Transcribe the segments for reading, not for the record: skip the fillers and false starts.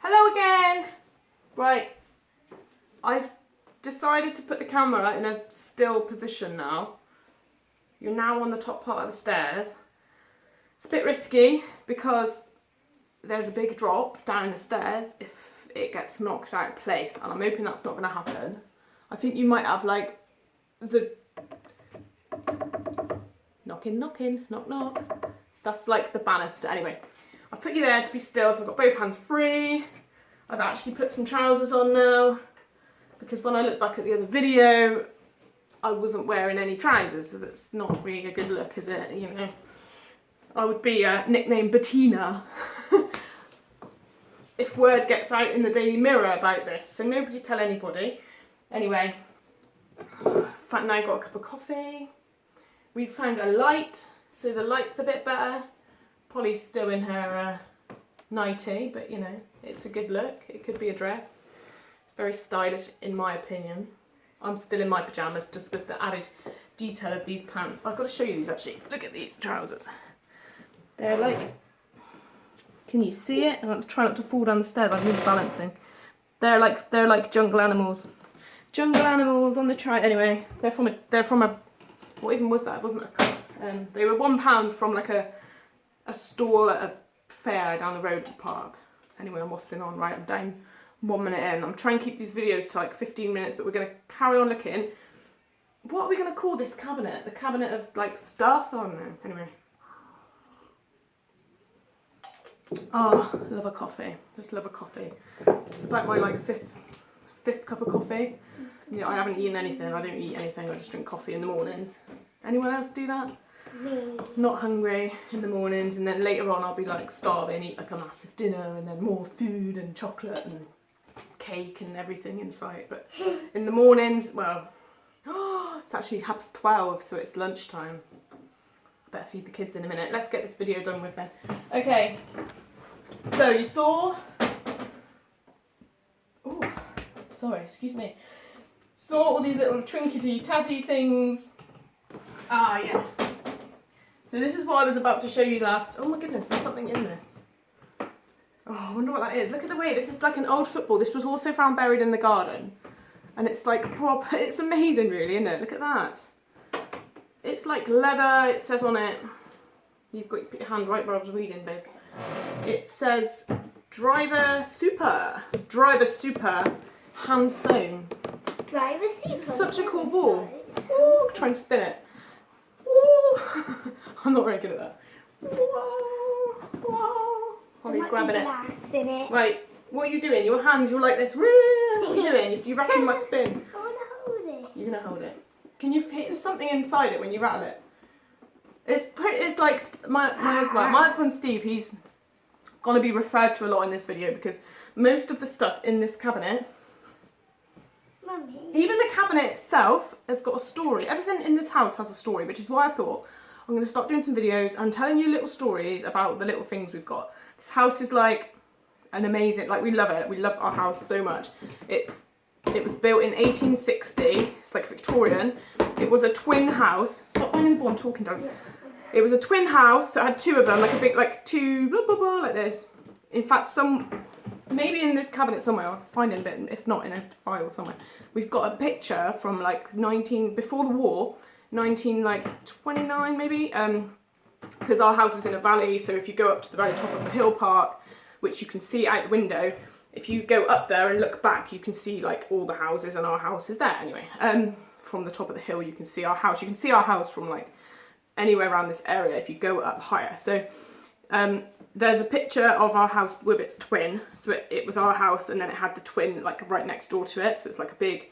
Hello again! Right, I've decided to put the camera in a still position now. You're now on the top part of the stairs. It's a bit risky because there's a big drop down the stairs if it gets knocked out of place, and I'm hoping that's not going to happen. I think you might have like the knocking, knock knock. That's like the banister. Anyway, I've put you there to be still, so I've got both hands free. I've actually put some trousers on now because when I look back at the other video, I wasn't wearing any trousers, so that's not really a good look, is it? You know, I would be nicknamed Bettina if word gets out in the Daily Mirror about this, so nobody tell anybody. Anyway, Fat and I got a cup of coffee. We found a light, so the light's a bit better. Polly's still in her nightie, but you know, it's a good look. It could be a dress. It's very stylish in my opinion. I'm still in my pyjamas, just with the added detail of these pants. I've got to show you these actually. Look at these trousers. They're like, can you see it? I want to try not to fall down the stairs. I'm really balancing. They're like jungle animals. Jungle animals on the Anyway, they're from a. What even was that? It wasn't a cup. They were £1 from like a stall at a fair down the road at the park. Anyway, I'm waffling on. Right, I'm down 1 minute in. I'm trying to keep these videos to like 15 minutes, but we're going to carry on looking. What are we going to call this cabinet? The cabinet of like stuff? Oh no. Anyway. Oh, love a coffee. Just love a coffee. It's about my like fifth cup of coffee. You know, I haven't eaten anything. I don't eat anything. I just drink coffee in the mornings. Anyone else do that? No. Not hungry in the mornings, and then later on I'll be like starving, eat like a massive dinner, and then more food and chocolate and cake and everything in sight. But in the mornings, well, it's actually 12:30, so it's lunchtime. I better feed the kids in a minute. Let's get this video done with then. Okay, so you saw. Oh, sorry, excuse me. Saw all these little trinkety tatty things. Ah, yeah. So this is what I was about to show you last. Oh my goodness, there's something in this. Oh, I wonder what that is. Look at the way, this is like an old football. This was also found buried in the garden. And it's like proper, it's amazing really, isn't it? Look at that. It's like leather, it says on it. You've got to put your hand right where I was reading, babe. It says Driver Super, hand sewn. Driver Super. This is such a cool ball. Ooh, try and spin it. Ooh. I'm not very good at that. Whoa, whoa. Holly's grabbing it. In it. Right, what are you doing? Your hands, you're like this. What are you doing? You reckon you must spin? I want to hold it. You're going to hold it. Can you hit something inside it when you rattle it? It's like my husband Steve, he's going to be referred to a lot in this video because most of the stuff in this cabinet, Mummy. even the cabinet itself has got a story. Everything in this house has a story, which is why I thought I'm going to start doing some videos and telling you little stories about the little things we've got. This house is like an amazing, like we love it. We love our house so much. It was built in 1860. It's like Victorian. It was a twin house. Stop banging the ball, I'm talking, don't. It was a twin house. So it had two of them, like a big, like two, blah, blah, blah, like this. In fact, maybe in this cabinet somewhere, I'll find it a bit, if not in a file somewhere. We've got a picture from like before the war, 1929 maybe, because our house is in a valley, so if you go up to the very top of the hill park, which you can see out the window, if you go up there and look back, you can see like all the houses, and our house is there anyway. From the top of the hill, you can see our house. You can see our house from like anywhere around this area if you go up higher. So there's a picture of our house with its twin. So it was our house, and then it had the twin like right next door to it. So it's like a big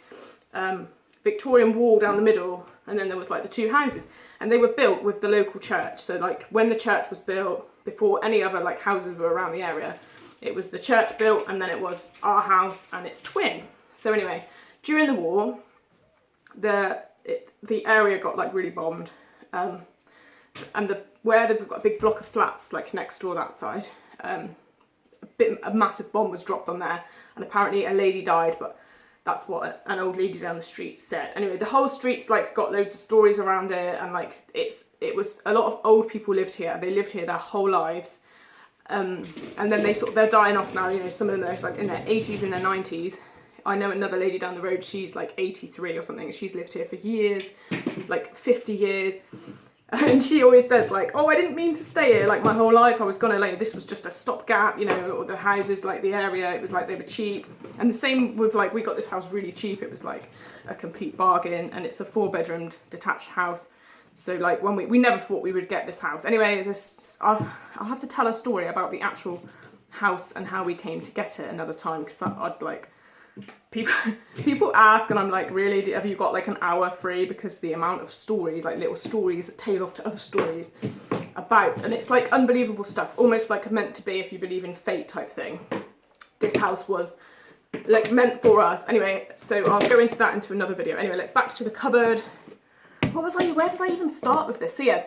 Victorian wall down the middle, and then there was like the two houses, and they were built with the local church. So like when the church was built, before any other like houses were around the area, it was the church built, and then it was our house and its twin. So anyway, during the war, the area got like really bombed, and where they've got a big block of flats like next door that side, a massive bomb was dropped on there, and apparently a lady died, but that's what an old lady down the street said. Anyway, the whole street's like got loads of stories around it, and like it was a lot of old people lived here. They lived here their whole lives, And then they're dying off now. You know, some of them are like in their 80s, in their 90s. I know another lady down the road, she's like 83 or something. She's lived here for years, like 50 years. And she always says like, oh, I didn't mean to stay here like my whole life. I was gonna, like, this was just a stopgap, you know, or the houses, like the area, it was like they were cheap. And the same with, like, we got this house really cheap. It was like a complete bargain, and it's a 4-bedroomed detached house. So like when we never thought we would get this house. Anyway, I'll have to tell a story about the actual house and how we came to get it another time, because I'd like, people ask and I'm like, really, have you got like an hour free? Because the amount of stories, like little stories that tail off to other stories about, and it's like unbelievable stuff, almost like meant to be if you believe in fate type thing. This house was like meant for us. Anyway, so I'll go into that into another video. Anyway, like back to the cupboard. Where did I even start with this? So yeah,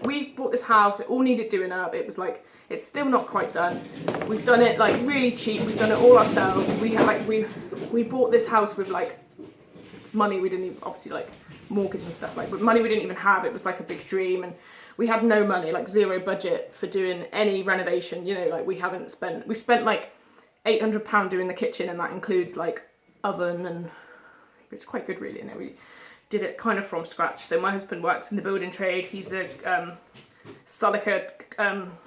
we bought this house, it all needed doing up. It was like, it's still not quite done. We've done it like really cheap, we've done it all ourselves. We had like, we bought this house with like money we didn't even, obviously like mortgage and stuff, like with money we didn't even have. It was like a big dream, and we had no money, like zero budget for doing any renovation, you know, like we've spent like £800 doing the kitchen, and that includes like oven, and it's quite good really, you know. We did it kind of from scratch. So my husband works in the building trade. He's a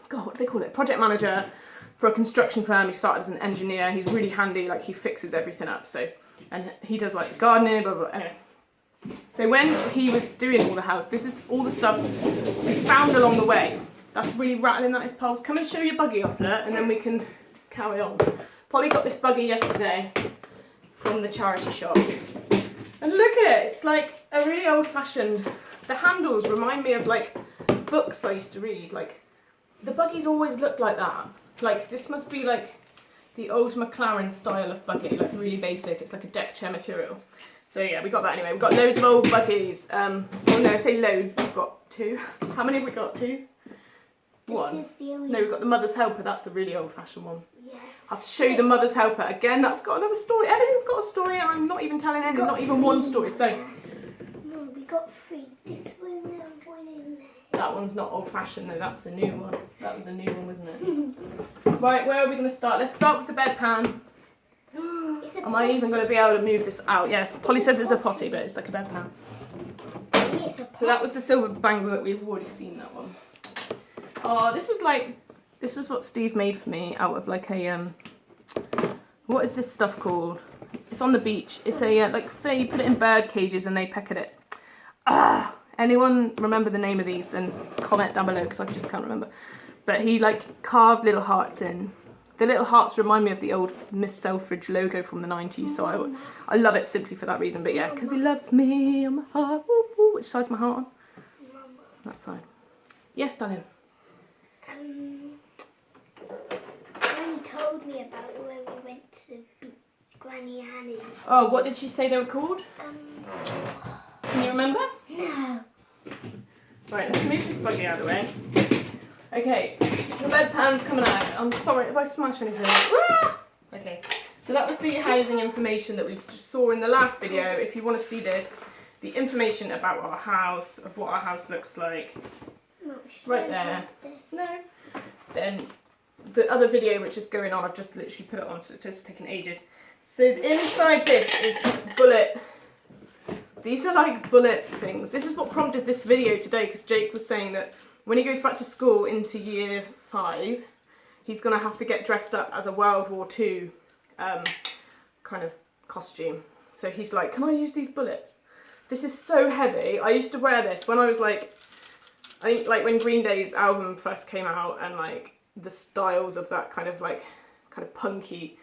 what do they call it? Project manager for a construction firm. He started as an engineer. He's really handy. Like he fixes everything up. So, and he does like gardening, blah, blah, blah. Anyway. So when he was doing all the house, this is all the stuff we found along the way. That's really rattling, that is Pulse. Come and show your buggy off there, and then we can carry on. Polly got this buggy yesterday from the charity shop. And look at it, it's like a really old-fashioned, the handles remind me of like books I used to read. Like the buggies always look like that. Like this must be like the old McLaren style of buggy, like really basic. It's like a deck chair material. So yeah, we got that anyway. We've got loads of old buggies. Oh no, I say loads, we've got 2. How many have we got? 2? 1. No, we've got the Mother's Helper. That's a really old-fashioned one. Yeah. I'll have to show you the Mother's Helper. Again, that's got another story. Everything's got a story, and I'm not even telling any, not even 1 story. So no, we got 3. This one and 1 in there. That one's not old-fashioned though, that's a new one. That was a new one, wasn't it? Right, where are we going to start? Let's start with the bedpan. Am I even going to be able to move this out? Yes, Polly says it's a potty, but it's like a bedpan. So that was the silver bangle that we've already seen, that one. Oh, this was what Steve made for me out of like a, what is this stuff called? It's on the beach. It's a, like, you put it in bird cages and they peck at it. Ah! Anyone remember the name of these, then comment down below, because I just can't remember. But he like carved little hearts in. The little hearts remind me of the old Miss Selfridge logo from the 90s, so I love it simply for that reason. But yeah, because he loves me on my heart. Woo, woo. Which side's my heart on? That side. Yes, darling. Granny told me about it when we went to the beach. Granny Annie. Oh, what did she say they were called? Can you remember? No. Right, let's move this buggy out of the way. Okay, the bedpan's coming out. I'm sorry if I smash anything. Okay, so that was the housing information that we just saw in the last video. If you want to see this, the information about our house, of what our house looks like, right there. No. Then the other video which is going on, I've just literally put it on, so it's taken ages. So inside this is bullet. These are like bullet things. This is what prompted this video today, because Jake was saying that when he goes back to school into year 5, he's going to have to get dressed up as a World War II kind of costume. So he's like, can I use these bullets? This is so heavy. I used to wear this when I was like, I think like when Green Day's album first came out, and like the styles of that kind of punky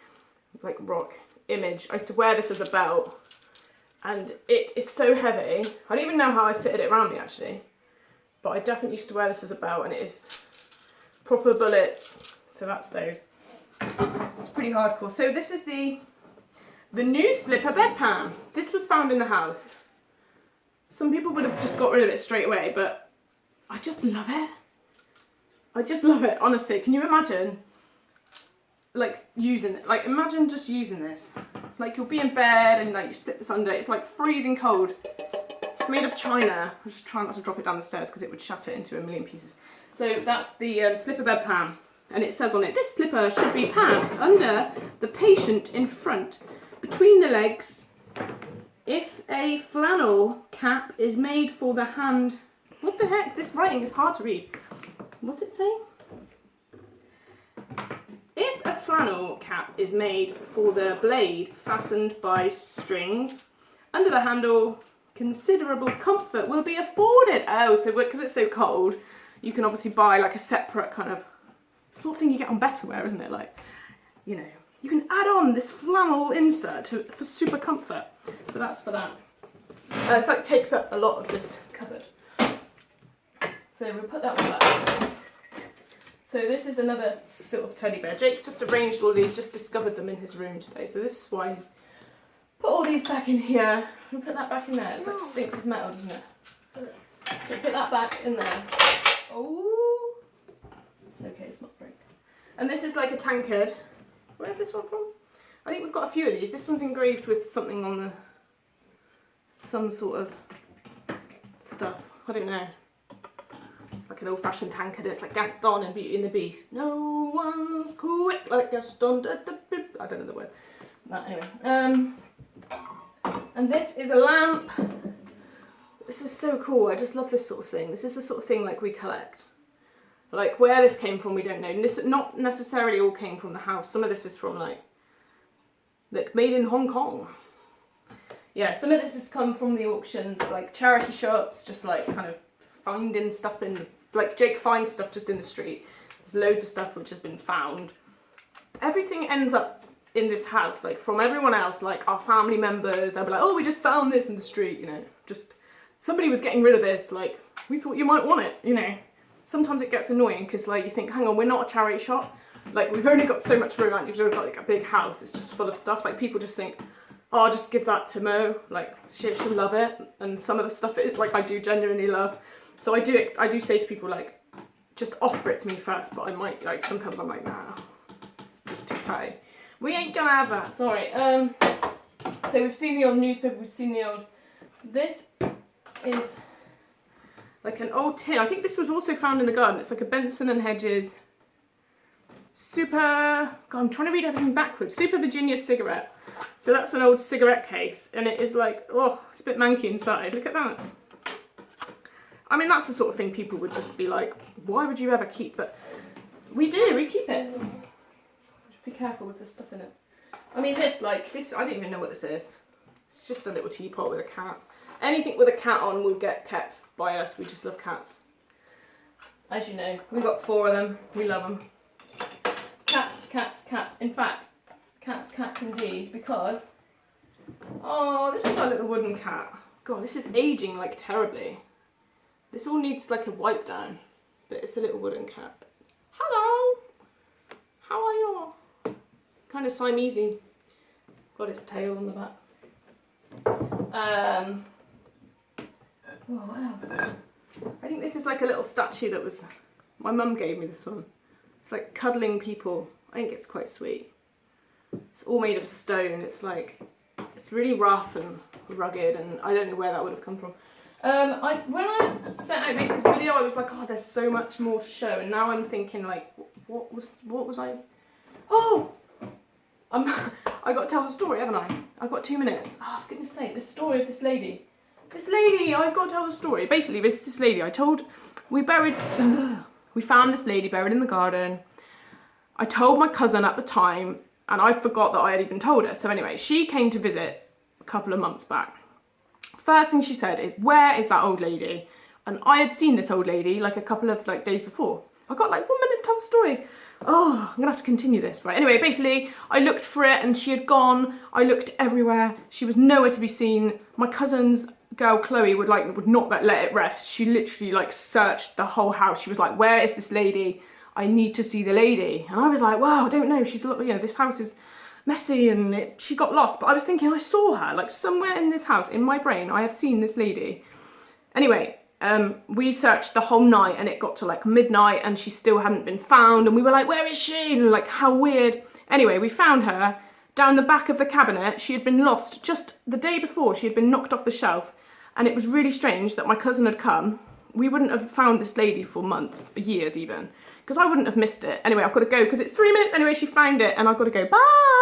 like rock image. I used to wear this as a belt. And it is so heavy. I don't even know how I fitted it around me actually. But I definitely used to wear this as a belt, and it is proper bullets. So that's those. It's pretty hardcore. So this is the new slipper bedpan. This was found in the house. Some people would have just got rid of it straight away, but I just love it. I just love it, honestly. Can you imagine like using it? Like imagine just using this. Like you'll be in bed and like you slip this under. It's like freezing cold. It's made of china. I'm just trying not to drop it down the stairs because it would shatter into a million pieces. So that's the slipper bedpan. And it says on it, this slipper should be passed under the patient in front, between the legs. If a flannel cap is made for the hand... What the heck? This writing is hard to read. What's it saying? If a flannel cap is made for the blade fastened by strings under the handle, considerable comfort will be afforded. Oh, so because it's so cold, you can obviously buy like a separate kind of sort of thing you get on Betterware, isn't it? Like, you know, you can add on this flannel insert for super comfort. So that's for that. It's like takes up a lot of this cupboard. So we'll put that one back. So this is another sort of teddy bear. Jake's just arranged all these, just discovered them in his room today. So this is why he's put all these back in here. We'll put that back in there. It's like stinks of metal, doesn't it? So put that back in there. Oh, it's okay, it's not break. And this is like a tankard. Where's this one from? I think we've got a few of these. This one's engraved with something on the, some sort of stuff. I don't know. Like an old-fashioned tankard. It's like Gaston in Beauty and the Beast. No one's quick like Gaston. I don't know the word. But anyway. And this is a lamp. This is so cool. I just love this sort of thing. This is the sort of thing like we collect. Like where this came from, we don't know. And this not necessarily all came from the house. Some of this is from like made in Hong Kong. Yeah, some of this has come from the auctions, like charity shops, just like kind of finding stuff in, like Jake finds stuff just in the street. There's loads of stuff which has been found. Everything ends up in this house, like from everyone else, like our family members, they'll be like, oh, we just found this in the street, you know, just somebody was getting rid of this, like we thought you might want it, you know. Sometimes it gets annoying because like you think, hang on, we're not a charity shop, like we've only got so much room, like we've got like a big house, it's just full of stuff, like people just think, oh, I'll just give that to Mo, like she'll love it. And some of the stuff is like I do genuinely love. So I do say to people like, just offer it to me first, but I might, like sometimes I'm like, nah, it's just too tight. We ain't gonna have that, sorry. So we've seen the old newspaper, we've seen the old, this is like an old tin. I think this was also found in the garden. It's like a Benson and Hedges Super, God, I'm trying to read everything backwards. Super Virginia cigarette. So that's an old cigarette case, and it is like, oh, it's a bit manky inside. Look at that. I mean, that's the sort of thing people would just be like, why would you ever keep it? We do, we keep it. Just be careful with the stuff in it. I mean, this, I don't even know what this is. It's just a little teapot with a cat. Anything with a cat on will get kept by us. We just love cats. As you know, we've got 4 of them. We love them. Cats, cats, cats. In fact, cats, cats indeed, because, oh, this is our little wooden cat. God, this is aging like terribly. This all needs like a wipe down, but it's a little wooden cat. Hello, how are you? Kind of Siamese. Got its tail on the back. Oh, what else? I think this is like a little statue that was, my mum gave me this one. It's like cuddling people. I think it's quite sweet. It's all made of stone. It's like, it's really rough and rugged, and I don't know where that would have come from. When I set out making this video, I was like, oh, there's so much more to show, and now I'm thinking like, what was I? Oh, I got to tell the story, haven't I? I've got 2 minutes. Oh, for goodness sake, the story of this lady. This lady, I've got to tell the story. Basically, this lady, we found this lady buried in the garden. I told my cousin at the time, and I forgot that I had even told her. So anyway, she came to visit a couple of months back. First thing she said is, where is that old lady? And I had seen this old lady like a couple of days before. I got like 1 minute to tell the story. Oh, I'm gonna have to continue this, right? Anyway, basically, I looked for it and she had gone. I looked everywhere. She was nowhere to be seen. My cousin's girl, Chloe, would not let it rest. She literally searched the whole house. She was like, where is this lady? I need to see the lady. And I was like, wow, I don't know. She's, this house is messy, and she got lost. But I was thinking, I saw her, somewhere in this house, in my brain, I have seen this lady. Anyway, we searched the whole night, and it got to midnight, and she still hadn't been found. And we were like, where is she? And how weird. Anyway, we found her down the back of the cabinet. She had been lost just the day before. She had been knocked off the shelf. And it was really strange that my cousin had come. We wouldn't have found this lady for months, years even, because I wouldn't have missed it. Anyway, I've got to go because it's 3 minutes. Anyway, she found it and I've got to go. Bye.